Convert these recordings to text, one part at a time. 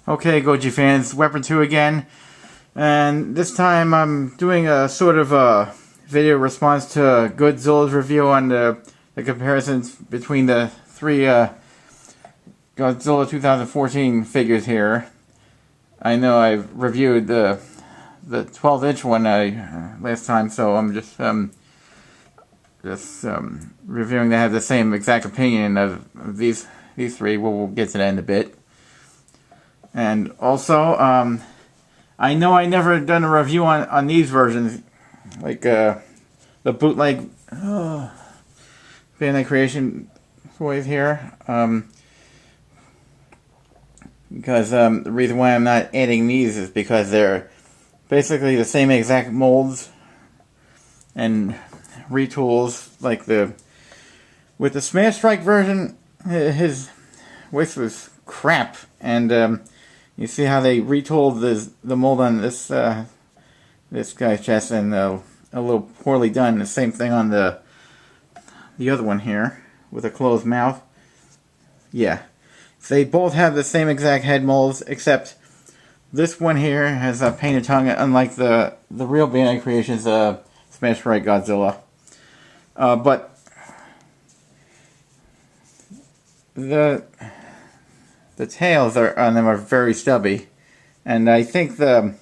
Okay, Goji fans, Weapon 2 again, and this time I'm doing a sort of a video response to GOODzilla's review on the comparisons between the three Godzilla 2014 figures here. I know I reviewed the 12-inch one last time, so I'm just reviewing that. I have the same exact opinion of these three. We'll get to that in a bit. And also, I know I never done a review on these versions, like the bootleg Bandai Creation toys here, because the reason why I'm not adding these is because they're basically the same exact molds and retools. Like with the Smash Strike version, his waist was crap, and you see how they retooled the mold on this guy's chest, and a little poorly done. The same thing on the other one here with a closed mouth. Yeah, so they both have the same exact head molds, except this one here has a painted tongue, unlike the real Bandai Creations Smash Strike Godzilla. But the tails on them are very stubby, and I think the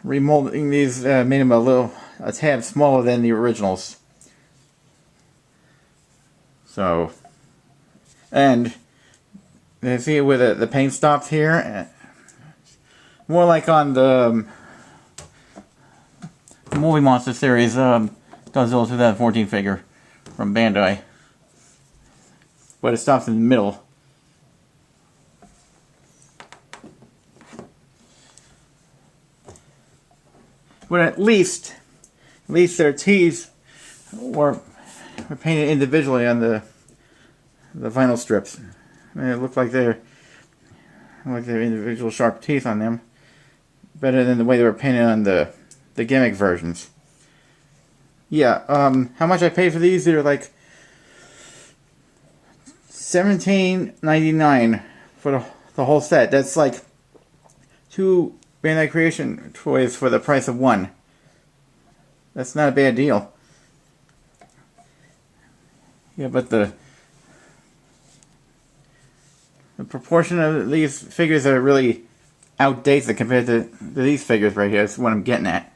remolding these made them a tad smaller than the originals. So, and you see where the paint stops here, more like on the Movie Monster series Godzilla 2014 figure from Bandai, but it stops in the middle. But at least their teeth were painted individually on the vinyl strips. I mean, it looked like they're individual sharp teeth on them, better than the way they were painted on the gimmick versions. Yeah, how much I paid for these? They're like $17.99 for the whole set. That's like 2 Bandai Creation toys for the price of 1. That's not a bad deal. Yeah, but the proportion of these figures are really outdated compared to these figures right here. That's what I'm getting at.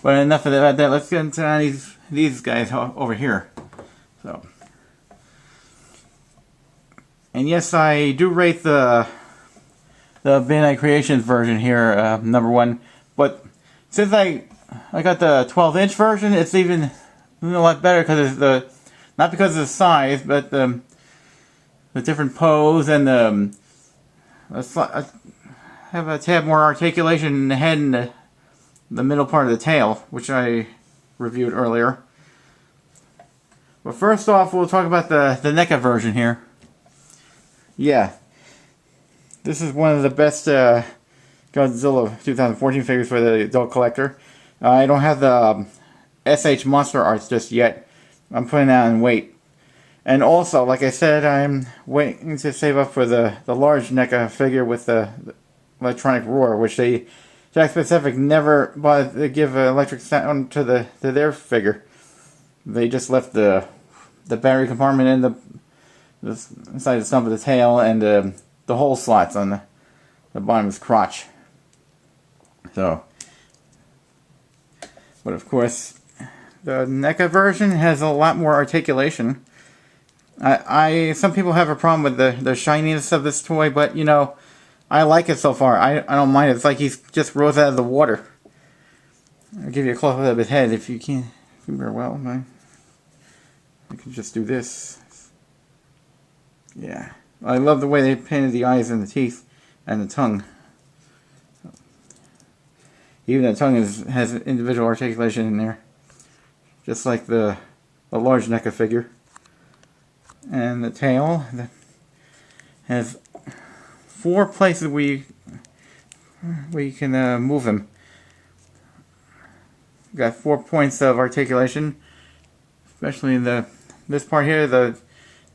But enough of that. Let's get into these guys over here. So, and yes, I do rate the Bandai Creations version here #1, but since I got the 12-inch version, it's even a lot better because it's not because of the size, but the different pose, and I have a tad more articulation in the head and the middle part of the tail, which I reviewed earlier. But first off, we'll talk about the Neca version here. Yeah, this is one of the best Godzilla 2014 figures for the adult collector. I don't have the SH Monster Arts just yet. I'm putting that on wait. And also, like I said, I'm waiting to save up for the large Neca figure with the electronic roar, which Jack Pacific never bothered to give an electric sound to their figure. They just left the battery compartment in inside the stump of the tail, and the hole slots on the bottom of his crotch. So, but of course, the Neca version has a lot more articulation. Some people have a problem with the shininess of this toy, but you know, I like it so far. I don't mind it. It's like he just rose out of the water. I'll give you a close-up of his head if you can't see very well. I can just do this. Yeah, I love the way they painted the eyes and the teeth and the tongue. Even the tongue has individual articulation in there, just like the large Neca figure. And the tail has 4 places where you can move him. Got 4 points of articulation, especially in this part here, the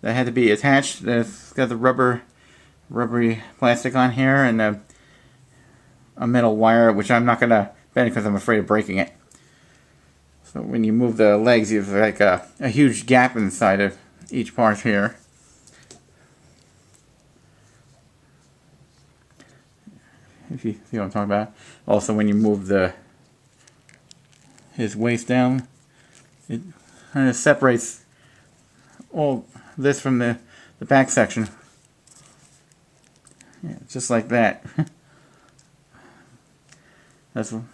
that had to be attached. It's got the rubbery plastic on here, and a metal wire, which I'm not gonna bend because I'm afraid of breaking it. So when you move the legs, you have like a huge gap inside of each part here. If you see what I'm talking about. Also, when you move his waist down, it kind of separates all this from the back section. Yeah, just like that. That's one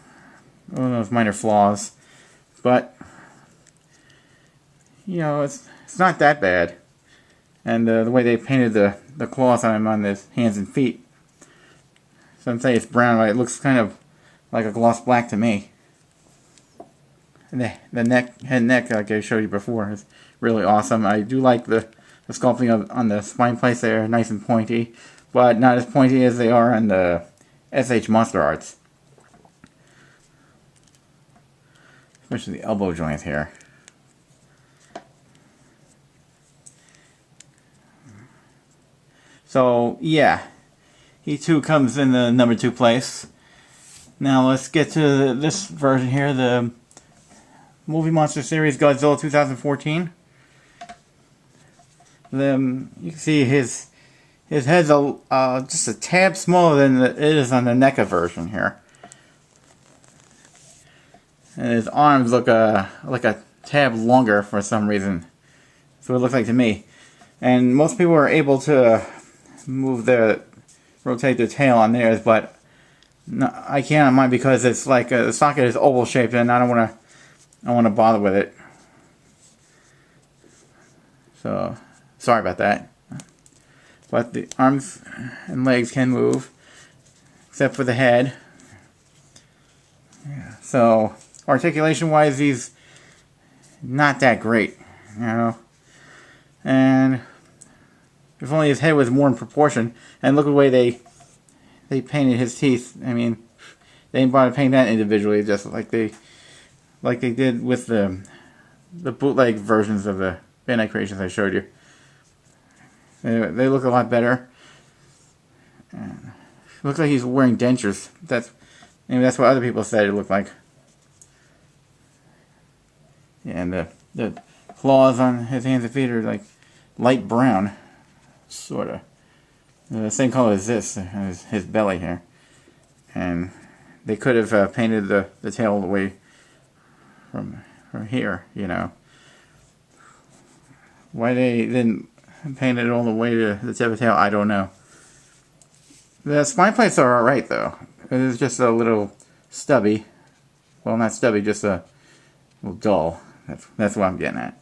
of those minor flaws, but you know, it's not that bad. And the way they painted the cloth on his hands and feet, some say it's brown, but it looks kind of like a gloss black to me. And the head and neck, like I showed you before, is really awesome. I do like the sculpting on the spine plates. They're nice and pointy, but not as pointy as they are on the SH Monster Arts. Especially the elbow joint here. So, yeah. He too comes in the number 2 place. Now let's get to this version here, the Movie Monster Series Godzilla 2014. Then you can see his head's just a tad smaller than it is on the Neca version here. And his arms look like a tab longer for some reason. That's what it looks like to me. And most people are able to rotate the tail on theirs, but no, I can't on mine because it's like the socket is oval shaped, and I don't want to bother with it. So sorry about that. But the arms and legs can move, except for the head. Yeah. So articulation wise, he's not that great, you know. And if only his head was more in proportion. And look at the way they painted his teeth. I mean, they didn't bother painting that individually, just like they did with the bootleg versions of the Bandai creations I showed you. They look a lot better. And it looks like he's wearing dentures. Maybe that's what other people said it looked like. Yeah, and the claws on his hands and feet are like light brown, sort of. The same color as this, his belly here. And they could have painted the tail all the way from here, you know. Why they didn't paint it all the way to the tip of the tail, I don't know. The spine plates are alright though. It's just a little stubby. Well, not stubby, just a little dull. That's what I'm getting at.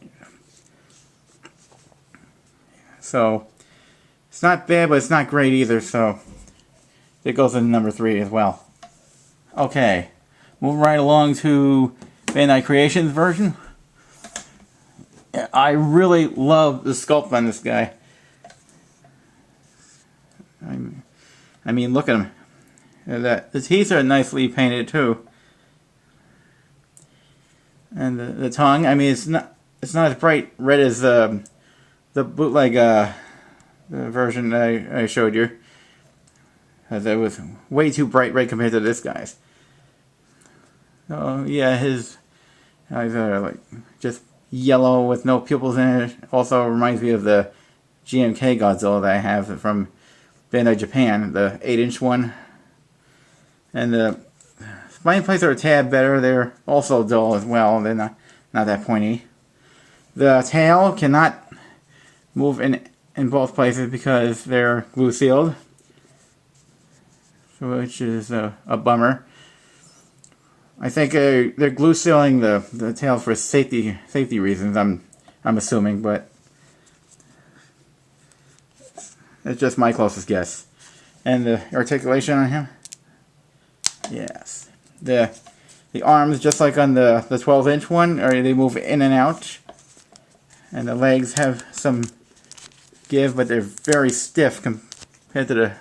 So it's not bad, but it's not great either, so it goes in number 3 as well. Okay, moving right along to Bandai Creations version. I really love the sculpt on this guy. I mean, look at him. The teeth are nicely painted too, and the tongue. I mean, it's not as bright red as the bootleg version I showed you, as it was way too bright red compared to this guy's. Oh yeah, his eyes are like just yellow with no pupils in it. Also reminds me of the GOODzilla that I have from Bandai Japan, the 8-inch one. And the spine plates are a tad better. They're also dull as well. They're not that pointy. The tail cannot move in both places because they're glue sealed, which is a bummer. I think they're glue sealing the tail for safety reasons. I'm assuming, but it's just my closest guess. And the articulation on him, yes, the arms, just like on the 12-inch one, or they move in and out, and the legs have some give, but they're very stiff compared to the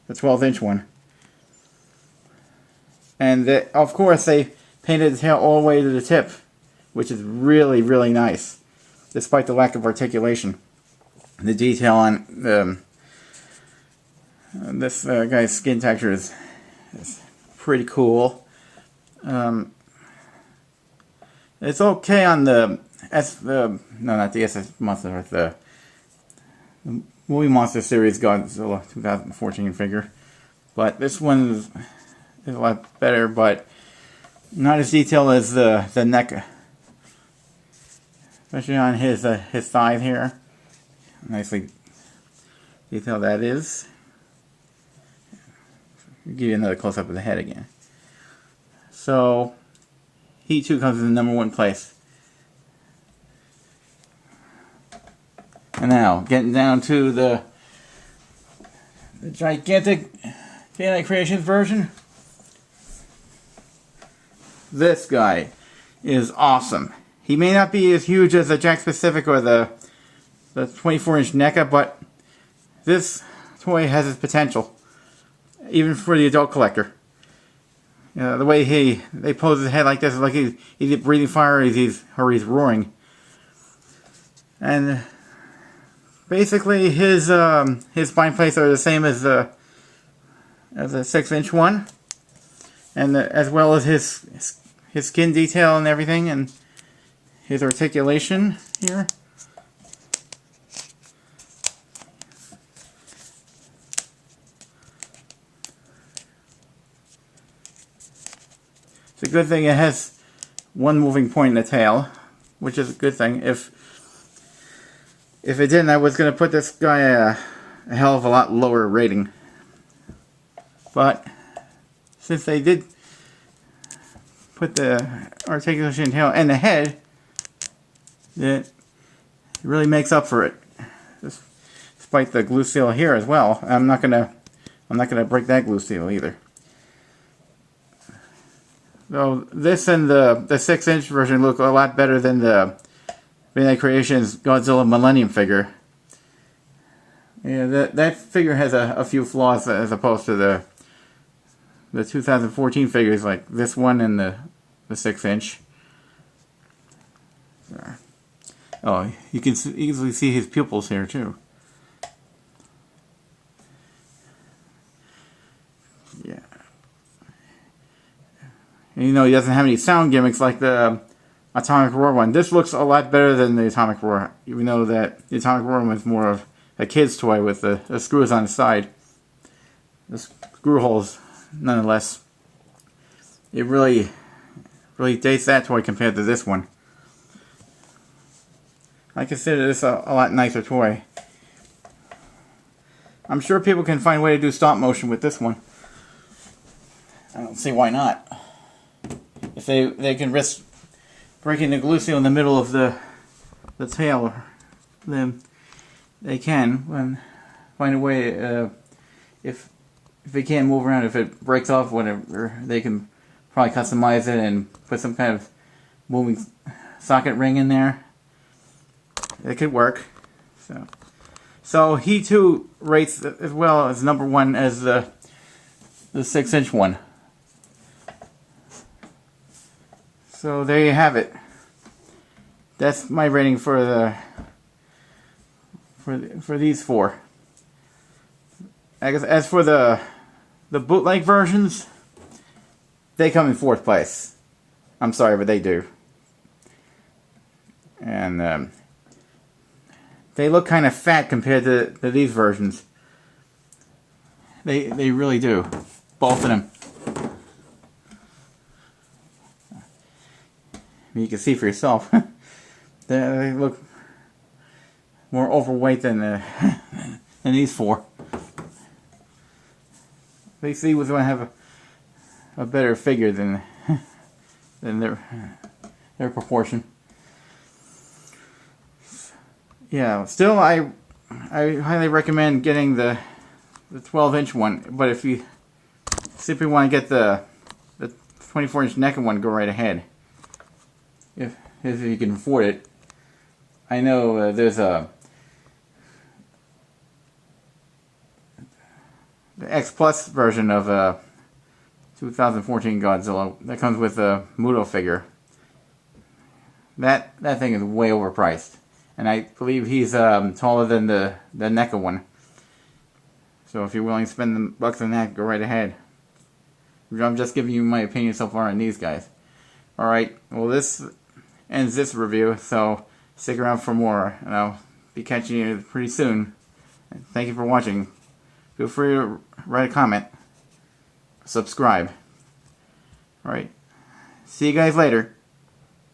12-inch one. And of course they painted the tail all the way to the tip, which is really, really nice, despite the lack of articulation. the detail on this guy's skin texture is pretty cool. It's okay on the no, not the SS Monster, the Movie Monster Series Godzilla 2014 figure. But this one is a lot better, but not as detailed as the Neca. Especially on his thigh here. Nicely detailed that is. I'll give you another close-up of the head again. So, he too comes in the #1 place. And now, getting down to the gigantic Bandai Creations version. This guy is awesome. He may not be as huge as the Jack Specific or the 24-inch Neca, but this toy has its potential, even for the adult collector. The way they pose his head like this is like he's breathing fire, or he's roaring. And basically his spine plates are the same as a 6-inch one, and as well as his skin detail and everything, and his articulation here. It's a good thing it has one moving point in the tail, which is a good thing. If it didn't, I was going to put this guy a hell of a lot lower rating. But since they did put the articulation tail and the head, it really makes up for it. Despite the glue seal here as well. I'm not gonna break that glue seal either. So this and the 6-inch version look a lot better than the Bandai Creations Godzilla Millennium figure. Yeah, that figure has a few flaws as opposed to the 2014 figures like this one and the 6-inch. Oh, you can easily see his pupils here too. Yeah. And you know, he doesn't have any sound gimmicks like the Atomic Roar one. This looks a lot better than the Atomic Roar, even though that the Atomic Roar was more of a kid's toy with the screws on the side. The screw holes, nonetheless. It really dates that toy compared to this one. I consider this a lot nicer toy. I'm sure people can find a way to do stop motion with this one. I don't see why not. If they can risk breaking the glue seal in the middle of the tail, then they can find a way. If they can't move around, if it breaks off, whatever, they can probably customize it and put some kind of moving socket ring in there. It could work. So he too rates as well as #1 as the 6-inch one. So there you have it. That's my rating for these four. As for the bootleg versions, they come in 4th place. I'm sorry, but they do. And they look kind of fat compared to these versions. They really do. Both of them. You can see for yourself. They look more overweight than these four. They see was going to have a better figure than their proportion. Yeah, still I highly recommend getting the 12-inch one, but if you simply want to get the 24-inch Neca one, go right ahead. If you can afford it. I know there's the X Plus version of 2014 Godzilla that comes with a Muto figure. That thing is way overpriced. and I believe he's taller than the Neca one. So if you're willing to spend the bucks on that, go right ahead. I'm just giving you my opinion so far on these guys. Alright, well this ends this review, so stick around for more, and I'll be catching you pretty soon. Thank you for watching. Feel free to write a comment. Subscribe. Alright, see you guys later.